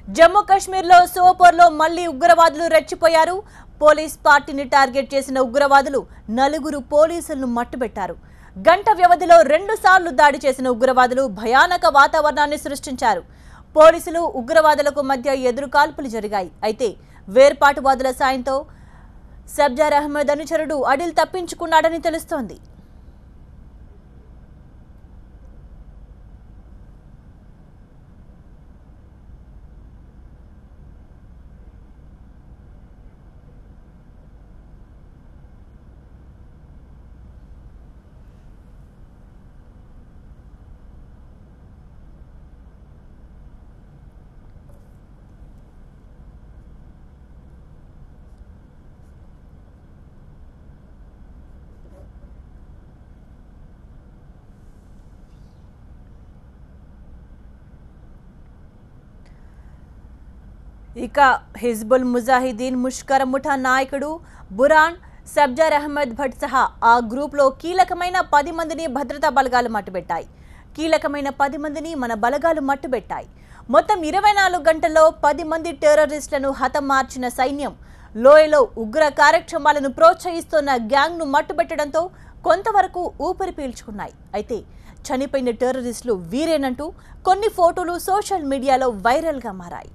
జమ్మూ కాశ్మీర్లో సోపోర్లో మళ్లీ ఉగ్రవాదులు రెచ్చిపోయారు. పోలీస్ పార్టీని టార్గెట్ చేసిన ఉగ్రవాదులు 4 పోలీసులను మట్టుబెట్టారు. గంట వ్యవధిలో 2 సార్లు దాడి చేసిన ఉగ్రవాదులు భయానక వాతావరణాన్ని సృష్టించారు. పోలీసులు ఉగ్రవాదులకు మధ్య ఎదురుకాల్పులు జరిగాయి. అయితే వేర్పాటువాదుల సాయంతో సబ్జార్ అహ్మద్ అనుచరుడు అడిల్ తప్పించుకున్నాడని తెలుస్తోంది. ఇక హిజ్బుల్ ముజాహిదీన్ ముష్కర ముఠా నాయకుడు బురాన్ సబ్జార్ అహ్మద్ భట్ సహా ఆ గ్రూప్లో కీలకమైన 10 మందిని భద్రతా బలగాలు మట్టుబెట్టాయి. కీలకమైన 10 మందిని మన బలగాలు మట్టుబెట్టాయి. మొత్తం 24 గంటల్లో 10 మంది టెర్రరిస్టులను హతమార్చిన సైన్యం లోయలో ఉగ్ర కార్యక్రమాలను ప్రోత్సహిస్తున్న గ్యాంగ్ను మట్టుబెట్టడంతో కొంతవరకు ఊపిరి పీల్చుకున్నాయి. అయితే చనిపోయిన టెర్రరిస్టులు వీరేనంటూ కొన్ని ఫోటోలు సోషల్ మీడియాలో వైరల్గా మారాయి.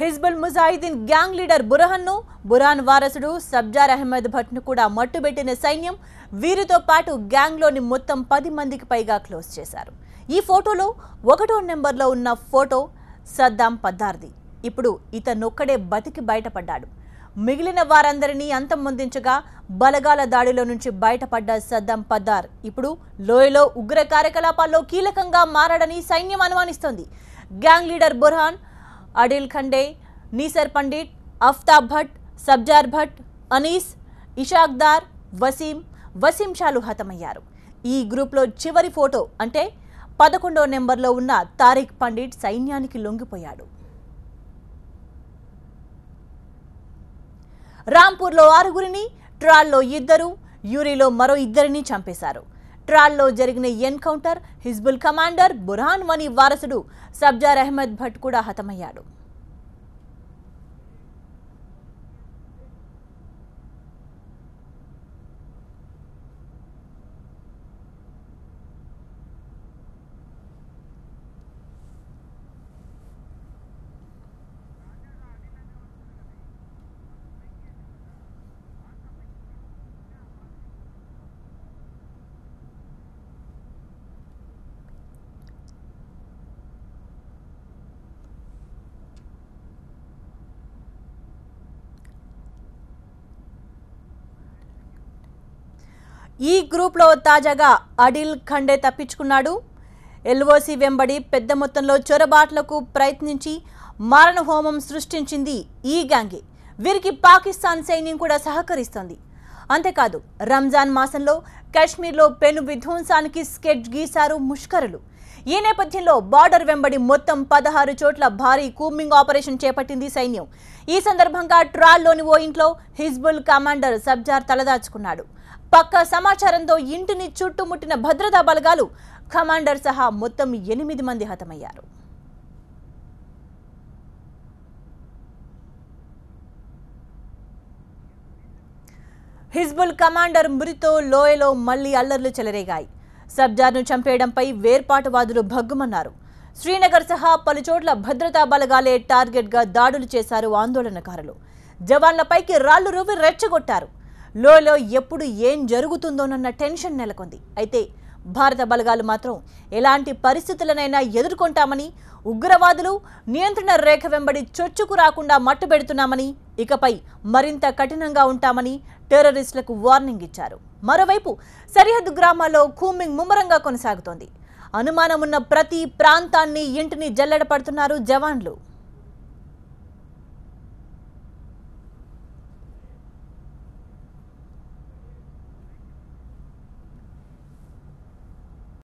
హిజ్బుల్ ముజాహిదీన్ గ్యాంగ్ లీడర్ బురాన్ వారసుడు సబ్జార్ అహ్మద్ భట్ను కూడా మట్టుబెట్టిన సైన్యం వీరితో పాటు గ్యాంగ్లోని మొత్తం 10 మందికి పైగా క్లోజ్ చేశారు. ఈ ఫోటోలో 1వ నెంబర్లో ఉన్న ఫోటో సద్దాం పద్దార్ది. ఇప్పుడు ఇతనొక్కడే బతికి బయటపడ్డాడు. మిగిలిన వారందరినీ అంతమొందించగా బలగాల దాడిలో నుంచి బయటపడ్డ సద్దాం పద్దార్ ఇప్పుడు లోయలో ఉగ్ర కార్యకలాపాల్లో కీలకంగా మారాడని సైన్యం అనుమానిస్తోంది. గ్యాంగ్ లీడర్ బుర్హాన్, అడిల్ ఖండే, నీసర్ పండిట్, అఫ్తాబ్ భట్, సబ్జార్ భట్, అనీస్, ఇషాక్దార్, వసీం షాలు హతమయ్యారు. ఈ గ్రూప్లో చివరి ఫోటో అంటే 11వ నెంబర్లో ఉన్న తారిక్ పండిట్ సైన్యానికి లొంగిపోయాడు. రాంపూర్లో 6గురిని, ట్రాల్లో 2, యూరిలో మరో 2ని చంపేశారు. ట్రాల్లో జరిగిన ఎన్కౌంటర్ హిజ్బుల్ కమాండర్ బుర్హాన్ వనీ వారసుడు సబ్జార్ అహ్మద్ భట్ కూడా హతమయ్యాడు. ఈ గ్రూప్లో తాజాగా అడిల్ ఖండే తప్పించుకున్నాడు. ఎల్ఓసి వెంబడి పెద్ద మొత్తంలో చొరబాట్లకు ప్రయత్నించి మారణహోమం సృష్టించింది ఈ గ్యాంగే. వీరికి పాకిస్తాన్ సైన్యం కూడా సహకరిస్తోంది. అంతేకాదు రంజాన్ మాసంలో కాశ్మీర్లో పెను విధ్వంసానికి స్కెచ్ గీశారు ముష్కరులు. ఈ నేపథ్యంలో బార్డర్ వెంబడి మొత్తం 16 చోట్ల భారీ కూంబింగ్ ఆపరేషన్ చేపట్టింది సైన్యం. ఈ సందర్భంగా ట్రాల్లోని ఓ ఇంట్లో హిజ్బుల్ కమాండర్ సబ్జార్ తలదాచుకున్నాడు. పక్కా సమాచారంతో ఇంటిని చుట్టుముట్టిన భద్రతా బలగాలు కమాండర్ సహా మొత్తం 8 మంది హతమయ్యారు. హిజ్బుల్ కమాండర్ మృతితో లోయలో మళ్లీ అల్లర్లు చెలరేగాయి. సబ్జార్ను చంపేయడంపై వేర్పాటువాదులు భగ్గుమన్నారు. శ్రీనగర్ సహా పలుచోట్ల భద్రతా బలగాలే టార్గెట్గా దాడులు చేశారు ఆందోళనకారులు. జవాన్లపైకి రాళ్లు రువ్వి రెచ్చగొట్టారు. లోయలో ఎప్పుడు ఏం జరుగుతుందోనన్న టెన్షన్ నెలకొంది. అయితే భారత బలగాలు మాత్రం ఎలాంటి పరిస్థితులనైనా ఎదుర్కొంటామని, ఉగ్రవాదులు నియంత్రణ రేఖ వెంబడి చొచ్చుకు రాకుండా మట్టుబెడుతున్నామని, ఇకపై మరింత కఠినంగా ఉంటామని టెర్రరిస్టులకు వార్నింగ్ ఇచ్చారు. మరోవైపు సరిహద్దు గ్రామాల్లో కూంబింగ్ ముమ్మరంగా కొనసాగుతోంది. అనుమానమున్న ప్రతి ప్రాంతాన్ని ఇంటిని జల్లెడ పడుతున్నారు జవాన్లు.